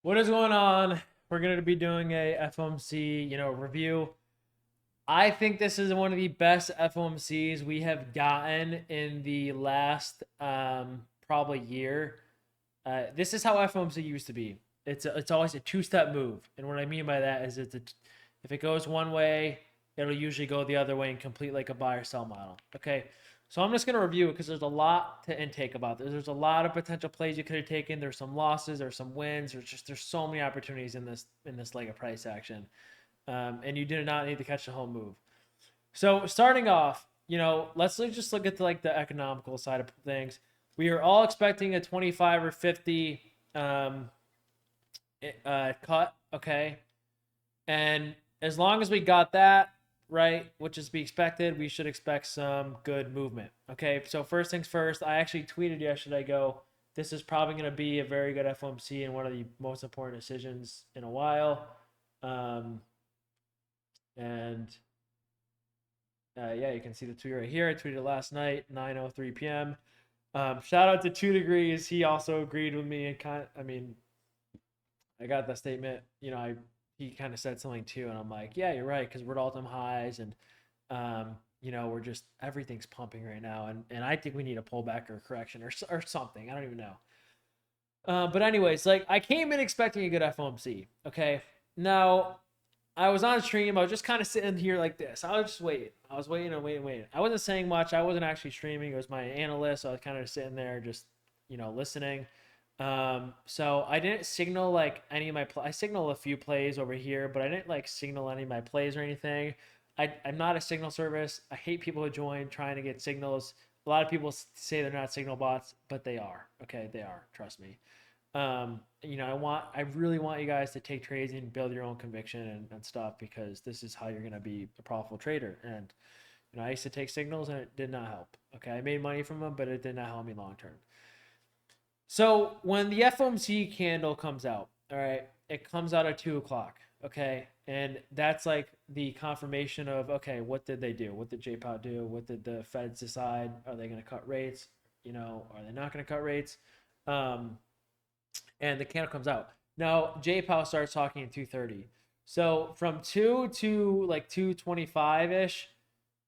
What is going on? We're going to be doing a FOMC, review. I think this is one of the best FOMCs we have gotten in the last probably year. This is how FOMC used to be. It's always a two-step move, and what I mean by that is if it goes one way, it'll usually go the other way and complete like a buy or sell model. Okay, so I'm just gonna review it because there's a lot to intake about this. There's a lot of potential plays you could have taken. There's some losses, there's some wins. There's so many opportunities in this leg of price action, and you did not need to catch the whole move. So starting off, let's just look at like the economical side of things. We are all expecting a 25 or 50 cut, okay? And as long as we got that, right, which is to be expected, we should expect some good movement, okay? So first things first, I actually tweeted yesterday, this is probably going to be a very good FOMC and one of the most important decisions in a while. Yeah, you can see the tweet right here. I tweeted it last night, 9:03 p.m. Shout out to 2 Degrees. He also agreed with me and I got that statement. He kind of said something too, and I'm like, yeah, you're right, because we're at all-time highs, and we're just everything's pumping right now, and I think we need a pullback or a correction or something. I don't even know. But anyways, like I came in expecting a good FOMC. Okay, now I was on stream. I was just kind of sitting here like this. I was just waiting. I was waiting and waiting. I wasn't saying much. I wasn't actually streaming. It was my analyst. So I was kind of sitting there just, listening. So I didn't signal like any of my I signaled a few plays over here, but I didn't like signal any of my plays or anything. I'm not a signal service. I hate people who join trying to get signals. A lot of people say they're not signal bots, but they are. Okay, they are. Trust me. I really want you guys to take trades and build your own conviction and stuff, because this is how you're going to be a profitable trader. And, I used to take signals and it did not help. Okay. I made money from them, but it did not help me long term. So when the FOMC candle comes out, all right, it comes out at 2 o'clock. Okay. And that's like the confirmation of, okay, what did they do? What did J-Pow do? What did the Feds decide? Are they going to cut rates? Are they not going to cut rates? And the candle comes out. Now, J-Pow starts talking at 2:30. So from 2 to like 2:25-ish,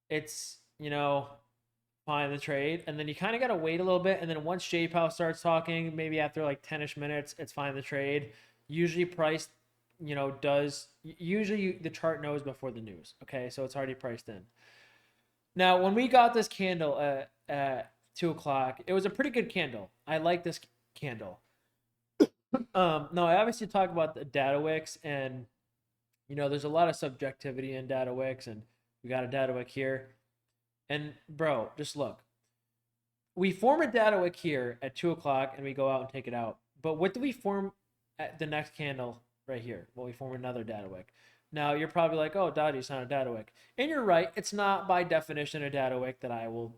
it's, fine the trade. And then you kind of got to wait a little bit. And then once J-Pow starts talking, maybe after like 10-ish minutes, it's fine the trade. Usually price, usually the chart knows before the news. Okay, so it's already priced in. Now, when we got this candle at 2 o'clock, it was a pretty good candle. I like this candle. No, I obviously talk about the data wicks, and there's a lot of subjectivity in data wicks, and we got a data wick here. And bro, just look. We form a data wick here at 2 o'clock and we go out and take it out. But what do we form at the next candle right here? Well, we form another data wick. Now you're probably like, oh, Dodgy, it's not a data wick. And you're right, it's not by definition a data wick that I will,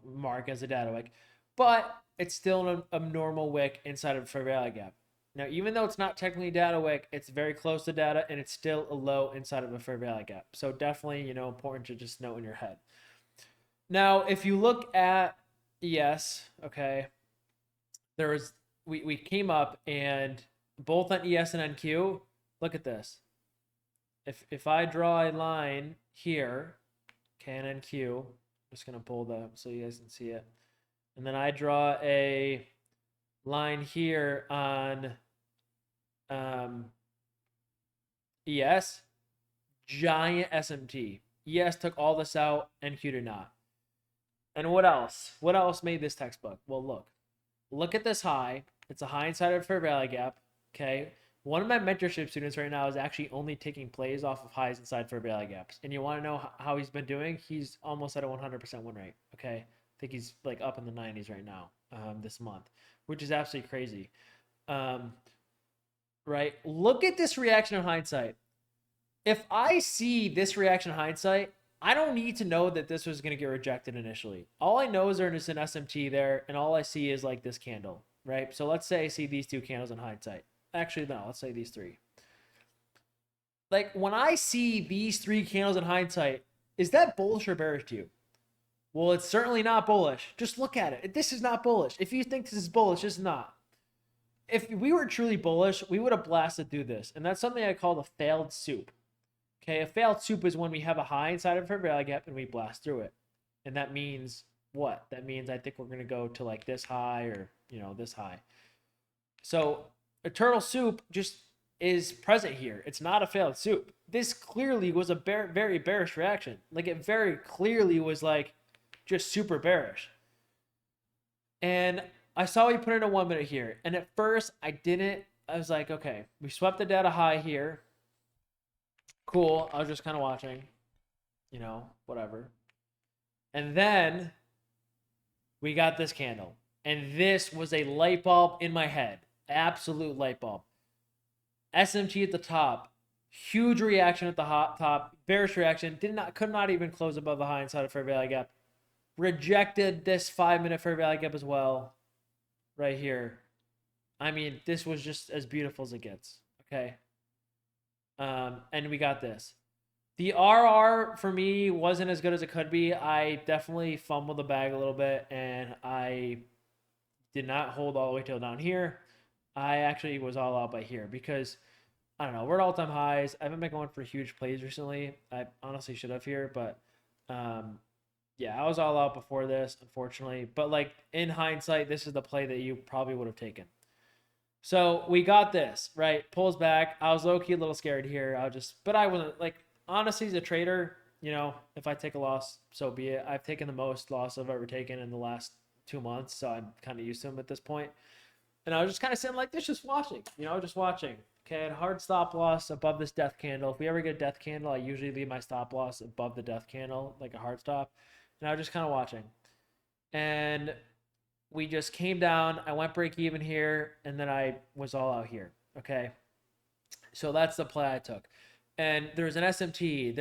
mark as a data wick. But it's still an abnormal wick inside of a fair value gap. Now, even though it's not technically data wick, it's very close to data, and it's still a low inside of a fair value gap. So definitely, important to just know in your head. Now, if you look at ES, okay, we came up, and both on ES and NQ, look at this. If I draw a line here, okay, and NQ, I'm just gonna pull that up so you guys can see it. And then I draw a line here on ES, giant SMT. ES took all this out, NQ did not. And what else? What else made this textbook? Well, look at this high. It's a high inside of fair value gap. Okay. One of my mentorship students right now is actually only taking plays off of highs inside fair value gaps. And you want to know how he's been doing? He's almost at a 100% win rate. Okay. I think he's like up in the 90s right now, this month, which is absolutely crazy. Right? Look at this reaction in hindsight. If I see this reaction in hindsight, I don't need to know that this was going to get rejected initially. All I know is there's an SMT there, and all I see is like this candle, right? So let's say I see these 2 candles in hindsight. Actually, no, let's say these 3. Like when I see these 3 candles in hindsight, is that bullish or bearish to you? Well, it's certainly not bullish. Just look at it. This is not bullish. If you think this is bullish, it's not. if we were truly bullish, we would have blasted through this. And that's something I call the failed soup. Okay, a failed soup is when we have a high inside of a fair value gap and we blast through it. And that means what? That means I think we're going to go to like this high or, you know, this high. So eternal soup just is present here. It's not a failed soup. This clearly was a very bearish reaction. Like it very clearly was like just super bearish. And I saw we put in a 1 minute here. And at first I was like, okay, we swept the data high here. Cool. I was just kind of watching, you know, whatever. And then we got this candle. And this was a light bulb in my head. Absolute light bulb. SMT at the top. Huge reaction at the top. Bearish reaction. Could not even close above the high inside of fair value gap. Rejected this 5 minute fair value gap as well. Right here. I mean, this was just as beautiful as it gets. Okay. And we got this. The RR for me wasn't as good as it could be. I definitely fumbled the bag a little bit, and I did not hold all the way till down here. I actually was all out by here because, I don't know, we're at all-time highs. I haven't been going for huge plays recently. I honestly should have here, but yeah, I was all out before this, unfortunately. But like in hindsight, this is the play that you probably would have taken. So we got this, right? Pulls back. I was low-key a little scared here. But I wasn't, like, honestly, as a trader, you know, if I take a loss, so be it. I've taken the most loss I've ever taken in the last 2 months, so I'm kind of used to them at this point. And I was just kind of sitting like this, just watching, you know, just watching. Okay, and hard stop loss above this death candle. If we ever get a death candle, I usually leave my stop loss above the death candle, like a hard stop. And I was just kind of watching. And we just came down. I went break even here, and then I was all out here. Okay, so that's the play I took. And there was an SMT.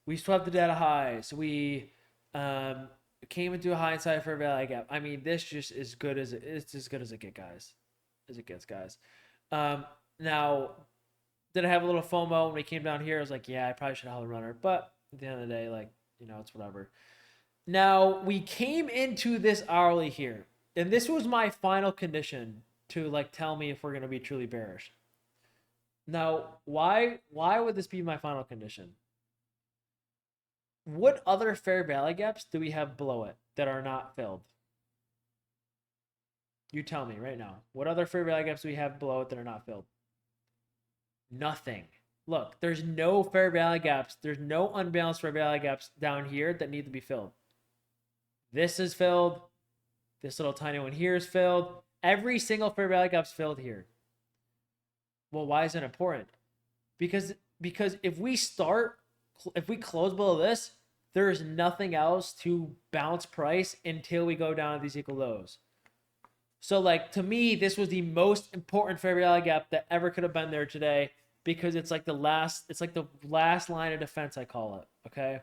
We swept the data highs. We came into a high inside for a value gap. I mean, this just is good as it's as good as it gets, guys. Now, did I have a little FOMO when we came down here? I was like, yeah, I probably should have held a runner. But at the end of the day, like, you know, it's whatever. Now, we came into this hourly here, and this was my final condition to, like, tell me if we're going to be truly bearish. Now, why would this be my final condition? What other fair value gaps do we have below it that are not filled? You tell me right now. What other fair value gaps do we have below it that are not filled? Nothing. Look, there's no fair value gaps. There's no unbalanced fair value gaps down here that need to be filled. This is filled. This little tiny one here is filled. Every single fair value gap is filled here. Well, why is it important? Because if we close below this, there is nothing else to bounce price until we go down to these equal lows. So, like, to me, this was the most important fair value gap that ever could have been there today, because it's like the last line of defense, I call it. Okay.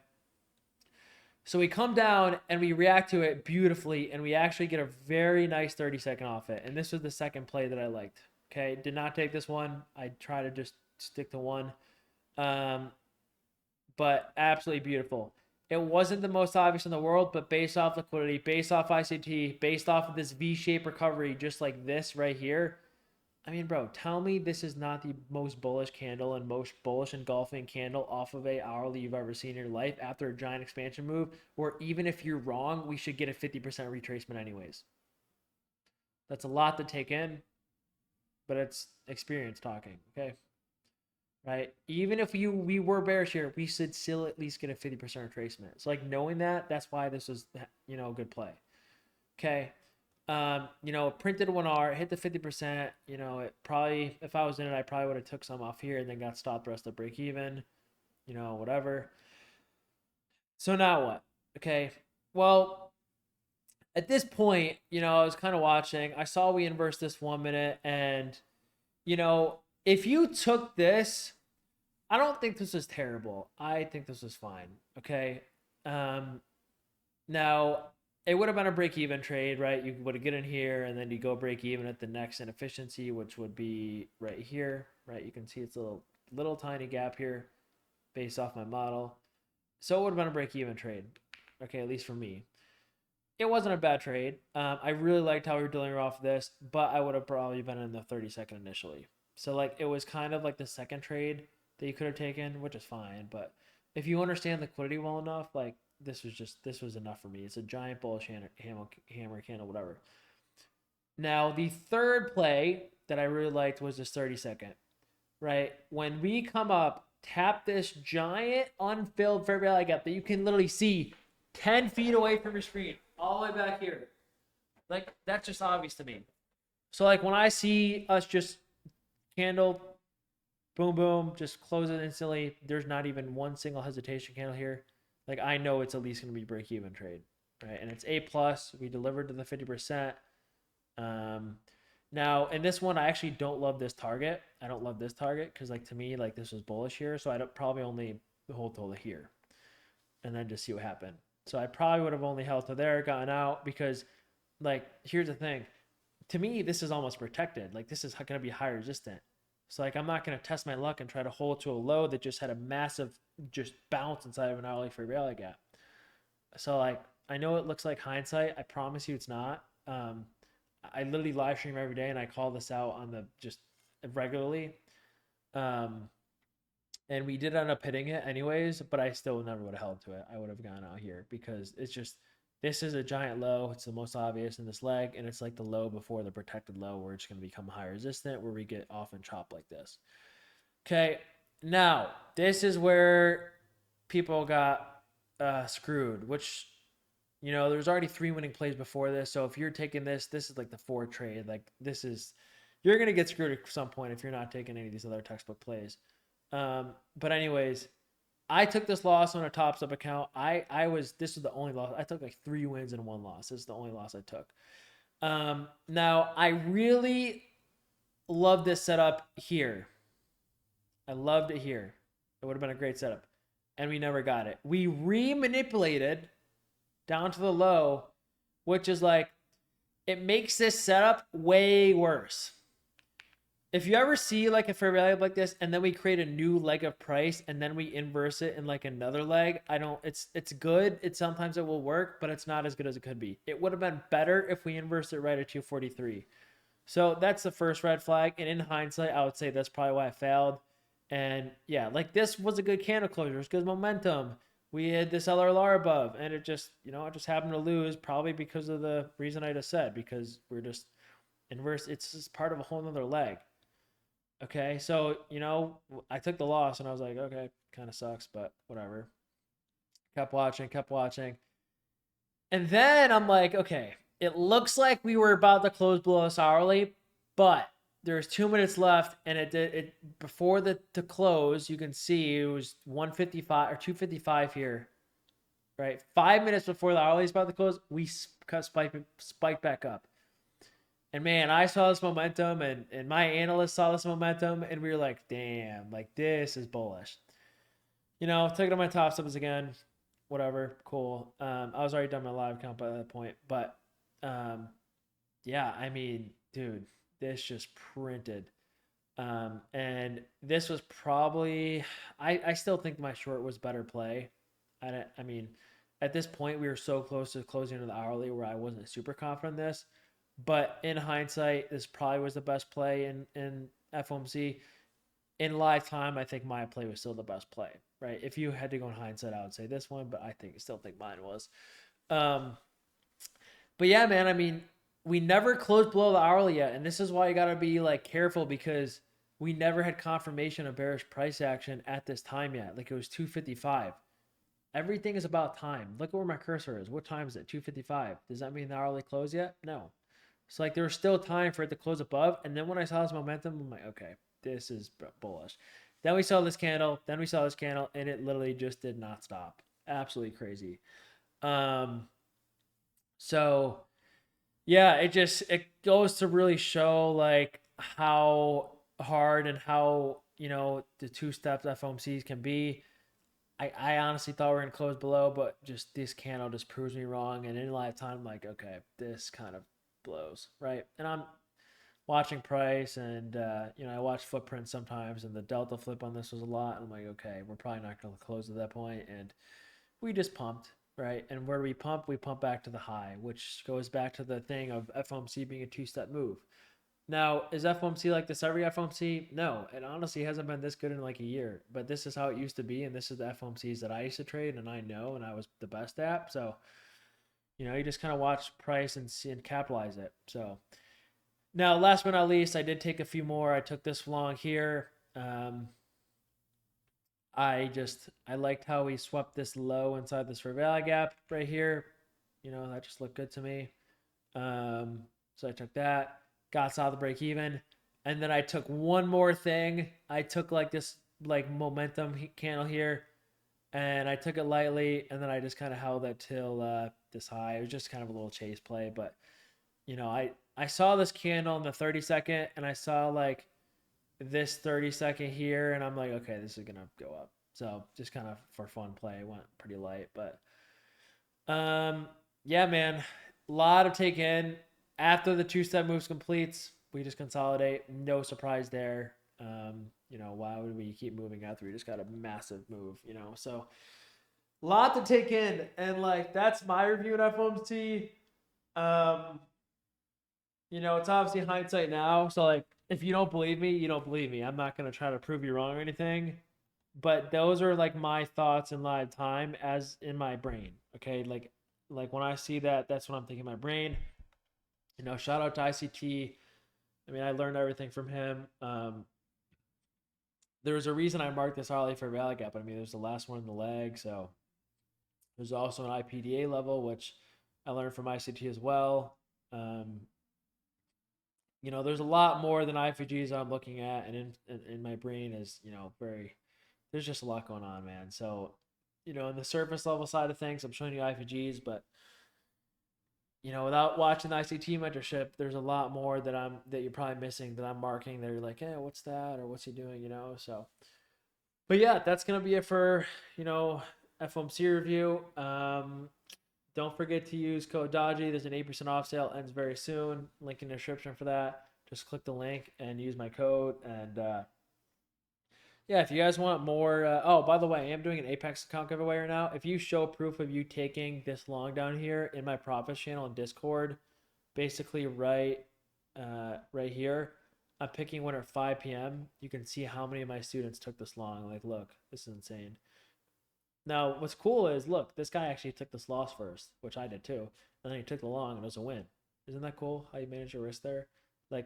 So we come down and we react to it beautifully, and we actually get a very nice 30-second off it. And this was the second play that I liked. Okay, did not take this one. I try to just stick to one. But absolutely beautiful. It wasn't the most obvious in the world, but based off liquidity, based off ICT, based off of this V-shaped recovery, just like this right here. I mean, bro, tell me this is not the most bullish candle and most bullish engulfing candle off of a hourly you've ever seen in your life after a giant expansion move, or even if you're wrong, we should get a 50% retracement anyways. That's a lot to take in, but it's experience talking, okay? Right? Even if we were bearish here, we should still at least get a 50% retracement. So, like, knowing that, that's why this was, you know, a good play. Okay. You know, printed 1R, hit the 50%, you know, it probably, if I was in it, I probably would have took some off here and then got stopped the rest of break even, you know, whatever. So now what? Okay. Well, at this point, you know, I was kind of watching. I saw we inverse this 1 minute, and, you know, if you took this, I don't think this is terrible. I think this is fine. Okay. Now, it would have been a break-even trade, right? You would have get in here, and then you go break-even at the next inefficiency, which would be right here, right? You can see it's a little tiny gap here based off my model. So it would have been a break-even trade, okay, at least for me. it wasn't a bad trade. I really liked how we were dealing off this, but I would have probably been in the 30-second initially. So like it was kind of like the second trade that you could have taken, which is fine. But if you understand liquidity well enough, like this was enough for me. It's a giant bullish hammer candle, whatever. Now the third play that I really liked was this 30-second. Right when we come up, tap this giant unfilled fair value gap that you can literally see 10 feet away from your screen, all the way back here. Like, that's just obvious to me. So, like, when I see us just candle, boom, boom, just close it instantly, there's not even one single hesitation candle here. Like, I know it's at least going to be break-even trade, right? And it's A+. We delivered to the 50%. Now, in this one, I actually don't love this target. I don't love this target because, like, to me, like, this was bullish here. So, I'd probably only hold till here and then just see what happened. So I probably would have only held to there, gotten out, because, like, here's the thing. To me, this is almost protected. Like, this is going to be high resistant. So, like, I'm not going to test my luck and try to hold to a low that just had a massive just bounce inside of an hourly fair value gap. So, like, I know it looks like hindsight. I promise you it's not. I literally live stream every day, and I call this out on the just regularly. And we did end up hitting it anyways, but I still never would have held to it. I would have gone out here because it's just, this is a giant low. It's the most obvious in this leg, and it's like the low before the protected low where it's going to become high resistant, where we get off and chop like this. Okay, now this is where people got screwed, which, you know, there's already 3 winning plays before this. So if you're taking this, this is like the 4th trade. Like, this is, you're going to get screwed at some point if you're not taking any of these other textbook plays. But anyways, I took this loss on a topstep account. This was the only loss. I took like 3 wins and 1 loss. This is the only loss I took. Now I really love this setup here. I loved it here. It would have been a great setup, and we never got it. We re-manipulated down to the low, which is like, it makes this setup way worse. If you ever see like a fair value like this, and then we create a new leg of price, and then we inverse it in like another leg, it's good. Sometimes it will work, but it's not as good as it could be. It would have been better if we inversed it right at 243. So that's the first red flag. And in hindsight, I would say that's probably why I failed. And yeah, like, this was a good candle closure. It's good momentum. We had this LRLR above, and it just, you know, it just happened to lose, probably because of the reason I just said, because we're just inverse. It's just part of a whole nother leg. Okay, so, you know, I took the loss, and I was like, okay, kind of sucks, but whatever. Kept watching. And then I'm like, okay, it looks like we were about to close below us hourly, but there's 2 minutes left, and it before to close, you can see it was 155 or 255 here, right? 5 minutes before the hourly is about to close, we spiked back up. And man, I saw this momentum, and my analyst saw this momentum, and we were like, damn, like, this is bullish. You know, took it on my top steps again. Whatever, cool. I was already done my live count by that point. But yeah, I mean, dude, this just printed. And this was probably, I still think my short was better play. I mean, at this point, we were so close to closing into the hourly where I wasn't super confident in this. But in hindsight, this probably was the best play in FOMC. In lifetime, I think my play was still the best play, right? If you had to go in hindsight, I would say this one, but I still think mine was. But yeah, man, I mean, we never closed below the hourly yet, and this is why you got to be like careful, because we never had confirmation of bearish price action at this time yet. Like, it was 255. Everything is about time. Look at where my cursor is. What time is it? 255. Does that mean the hourly closed yet? No. So, like, there was still time for it to close above. And then when I saw this momentum, I'm like, okay, this is bullish. Then we saw this candle. And it literally just did not stop. Absolutely crazy. So, yeah, it goes to really show, like, how hard and how, you know, the 2-step FOMCs can be. I honestly thought we were going to close below, but just this candle just proves me wrong. And in lifetime, I'm like, okay, this kind of blows, right? And I'm watching price, and you know, I watch footprints sometimes, and the delta flip on this was a lot. And I'm like, okay, we're probably not going to close at that point, and we just pumped, right? And where we pump back to the high, which goes back to the thing of FOMC being a two-step move. Now, is FOMC like this every FOMC? No, it honestly hasn't been this good in like a year. But this is how it used to be, and this is the FOMCs that I used to trade, and I know, and I was the best at. So, you just kind of watch price and see and capitalize it. So, now last but not least, I did take a few more. I took this long here. I liked how he swept this low inside this fair value gap right here. That just looked good to me. So I took that, got solid break even, and then I took one more thing. I took like this like momentum candle here, and I took it lightly, and then I just kind of held it till this high. It was just kind of a little chase play, but I saw this candle in the 30-second, and I saw like this 30-second here, and I'm like, okay, this is gonna go up. So just kind of for fun play, went pretty light, but yeah, man, a lot of take in. After the two-step moves completes, we just consolidate. No surprise there. Why would we keep moving after we just got a massive move? So a lot to take in, and like that's my review at FOMC. It's obviously hindsight now, so like if you don't believe me, you don't believe me. I'm not gonna try to prove you wrong or anything, but those are like my thoughts in live time as in my brain. Okay, like when I see that, that's what I'm thinking in my brain. Shout out to ICT. I mean, I learned everything from him. There's a reason I marked this early for value gap. I mean, there's the last one in the leg, so there's also an IPDA level, which I learned from ICT as well. There's a lot more than IFGs I'm looking at, and in my brain is, there's just a lot going on, man. So, in the surface level side of things, I'm showing you IFGs, but, without watching the ICT mentorship, there's a lot more that you're probably missing that I'm marking that you're like, hey, what's that? Or what's he doing? So, but yeah, that's going to be it for, FOMC review. Don't forget to use code Dodgy. There's an 8% off sale. Ends very soon. Link in the description for that. Just click the link and use my code. And yeah, if you guys want more. Oh, by the way, I am doing an Apex account giveaway right now. If you show proof of you taking this long down here in my profits channel in Discord, basically right here, I'm picking winner at 5 p.m. You can see how many of my students took this long. Like, look, this is insane. Now, what's cool is, look, this guy actually took this loss first, which I did too. And then he took the long and it was a win. Isn't that cool how you manage your risk there? Like,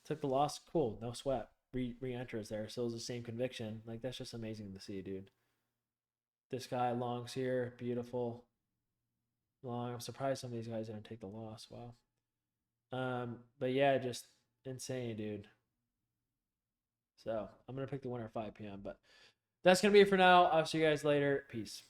took the loss, cool, no sweat. Re-enters there, so it was the same conviction. Like, that's just amazing to see, dude. This guy longs here, beautiful. Long, I'm surprised some of these guys didn't take the loss, wow. But yeah, just insane, dude. So, I'm going to pick the winner at 5 p.m., but that's going to be it for now. I'll see you guys later. Peace.